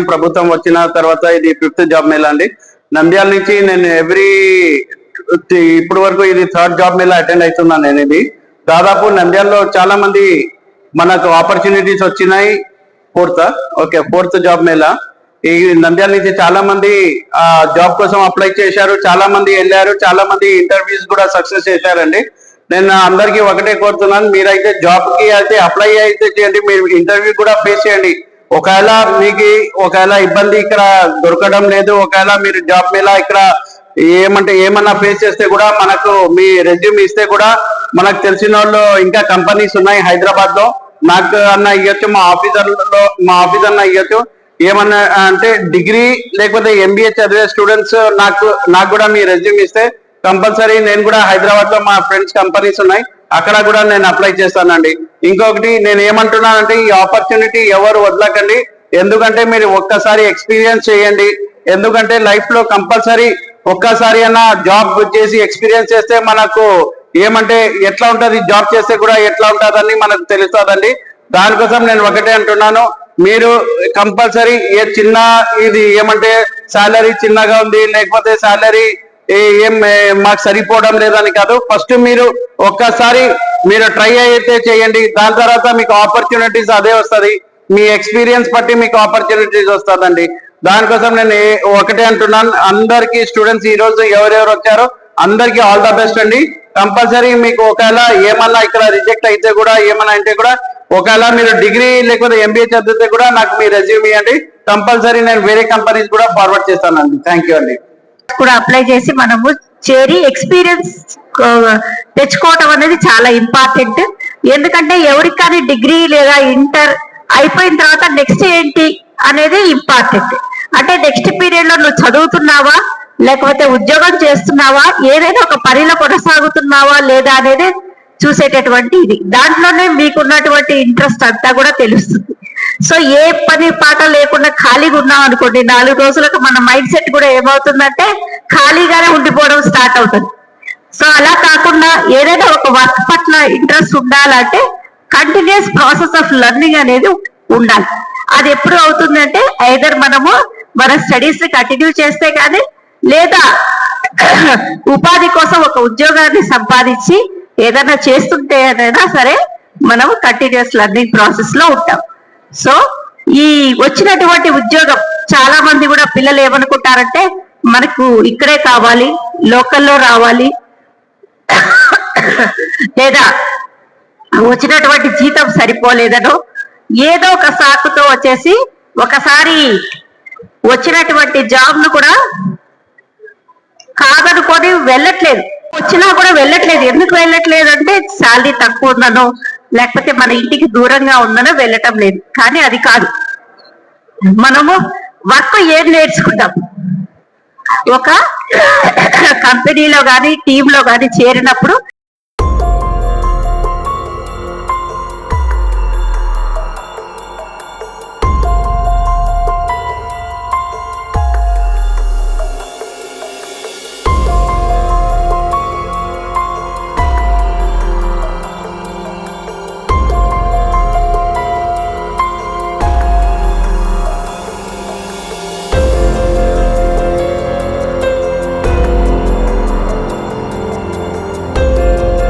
ప్రభుత్వం వచ్చిన తర్వాత ఇది 5th జాబ్ మేళా అండి. నంద్యాల నుంచి నేను ఇప్పటి వరకు ఇది 3rd జాబ్ మేళా అటెండ్ అవుతున్నాను. నేను ఇది దాదాపు నంద్యాలలో చాలా మంది మనకు ఆపర్చునిటీస్ వచ్చినాయి. 4th జాబ్ మేళా ఈ నంద్యాల నుంచి చాలా మంది ఆ జాబ్ కోసం అప్లై చేశారు, చాలా మంది వెళ్ళారు, చాలా మంది ఇంటర్వ్యూస్ కూడా సక్సెస్ చేశారండి. నేను అందరికీ ఒకటే కోరుతున్నాను, మీరైతే జాబ్ కి అయితే అప్లై అయితే చేయండి, మీరు ఇంటర్వ్యూ కూడా ఫేస్ చేయండి. ఒకవేళ ఇబ్బంది ఇక్కడ దొరకడం లేదు, ఒకవేళ మీరు జాబ్ మీద ఇక్కడ ఏమన్నా ఫేస్ చేస్తే కూడా మనకు మీ రెజ్యూమ్ ఇస్తే కూడా మనకు తెలిసిన వాళ్ళు ఇంకా కంపెనీస్ ఉన్నాయి హైదరాబాద్ లో, నాకు అన్న ఇవ్వచ్చు, మా ఆఫీస్ అన్న ఇవ్వచ్చు. ఏమన్నా అంటే డిగ్రీ లేకపోతే MBA చదివే స్టూడెంట్స్ నాకు కూడా మీ రెజ్యూమ్ ఇస్తే కంపల్సరీ నేను కూడా హైదరాబాద్ లో మా ఫ్రెండ్స్ కంపెనీస్ ఉన్నాయి, అక్కడ కూడా నేను అప్లై చేస్తానండి. ఇంకొకటి నేను ఏమంటున్నానంటే, ఈ ఆపర్చునిటీ ఎవరు వదలకండి. ఎందుకంటే మీరు ఒక్కసారి ఎక్స్పీరియన్స్ చేయండి. ఎందుకంటే లైఫ్ లో కంపల్సరీ ఒక్కసారి అన్న జాబ్ చేసి ఎక్స్పీరియన్స్ చేస్తే మనకు ఎట్లా ఉంటది, జాబ్ చేస్తే కూడా ఎట్లా ఉంటుందని మనకు తెలుస్తుందండి. దానికోసం నేను ఒకటే అంటున్నాను, మీరు కంపల్సరీ ఇది శాలరీ చిన్నగా ఉంది లేకపోతే శాలరీ మాకు సరిపోవడం లేదని కాదు, ఫస్ట్ మీరు ఒక్కసారి మీరు ట్రై అయితే చేయండి. దాని తర్వాత మీకు ఆపర్చునిటీస్ అదే వస్తుంది, మీ ఎక్స్పీరియన్స్ బట్టి మీకు ఆపర్చునిటీస్ వస్తుందండి. దానికోసం నేను ఒకటే అంటున్నాను, అందరికీ స్టూడెంట్స్ ఈ రోజు ఎవరెవరు వచ్చారో అందరికీ ఆల్ ద బెస్ట్ అండి. కంపల్సరీ మీకు ఒకవేళ ఏమన్నా ఇక్కడ రిజెక్ట్ అయితే కూడా ఏమన్నా అంటే కూడా ఒకవేళ మీరు డిగ్రీ లేకపోతే MBA చదివితే కూడా నాకు మీ రెజ్యూమ్ ఇవ్వండి, కంపల్సరీ నేను వేరే కంపెనీస్ కూడా ఫార్వర్డ్ చేస్తానండి. థ్యాంక్ యూ అండి. కూడా అప్లై చేసి మనము చేరి ఎక్స్పీరియన్స్ తెచ్చుకోవటం అనేది చాలా ఇంపార్టెంట్. ఎందుకంటే ఎవరికి కానీ డిగ్రీ లేదా ఇంటర్ అయిపోయిన తర్వాత నెక్స్ట్ ఏంటి అనేది ఇంపార్టెంట్. అంటే నెక్స్ట్ పీరియడ్ లో నువ్వు చదువుతున్నావా లేకపోతే ఉద్యోగం చేస్తున్నావా, ఏదైనా ఒక పనిలో కొనసాగుతున్నావా లేదా అనేది చూసేటటువంటి ఇది. దాంట్లోనే మీకున్నటువంటి ఇంట్రెస్ట్ అంతా కూడా తెలుస్తుంది. సో ఏ పని పాట లేకుండా ఖాళీగా ఉన్నాం అనుకోండి, 4 రోజులకు మన మైండ్ సెట్ కూడా ఏమవుతుందంటే ఖాళీగానే ఉండిపోవడం స్టార్ట్ అవుతుంది. సో అలా కాకుండా ఏదైనా ఒక వర్క్ పట్ల ఇంట్రెస్ట్ ఉండాలంటే కంటిన్యూస్ ప్రాసెస్ ఆఫ్ లెర్నింగ్ అనేది ఉండాలి. అది ఎప్పుడు అవుతుందంటే ఐదర్ మనము మన స్టడీస్ ని కంటిన్యూ చేస్తే కానీ లేదా ఉపాధి కోసం ఒక ఉద్యోగాన్ని సంపాదించి ఏదైనా చేస్తుంటేనైనా సరే మనం కంటిన్యూస్ లెర్నింగ్ ప్రాసెస్ లో ఉంటాం. సో ఈ వచ్చినటువంటి ఉద్యోగం చాలా మంది కూడా పిల్లలు ఏమనుకుంటారంటే మనకు ఇక్కడే కావాలి, లోకల్లో రావాలి, లేదా వచ్చినటువంటి జీతం సరిపోలేదనో ఏదో ఒక సాకుతో వచ్చేసి ఒకసారి వచ్చినటువంటి జాబ్ ను కూడా కాదనుకొని వెళ్ళట్లేదు. వచ్చినా కూడా వెళ్ళట్లేదు. ఎందుకు వెళ్ళట్లేదు అంటే శాలరీ తక్కువ ఉందనో లేకపోతే మన ఇంటికి దూరంగా ఉందనో వెళ్ళటం లేదు. కానీ అది కాదు, మనము వర్క్ ఏం నేర్చుకుంటాం, ఒక కంపెనీలో కానీ టీంలో కానీ చేరినప్పుడు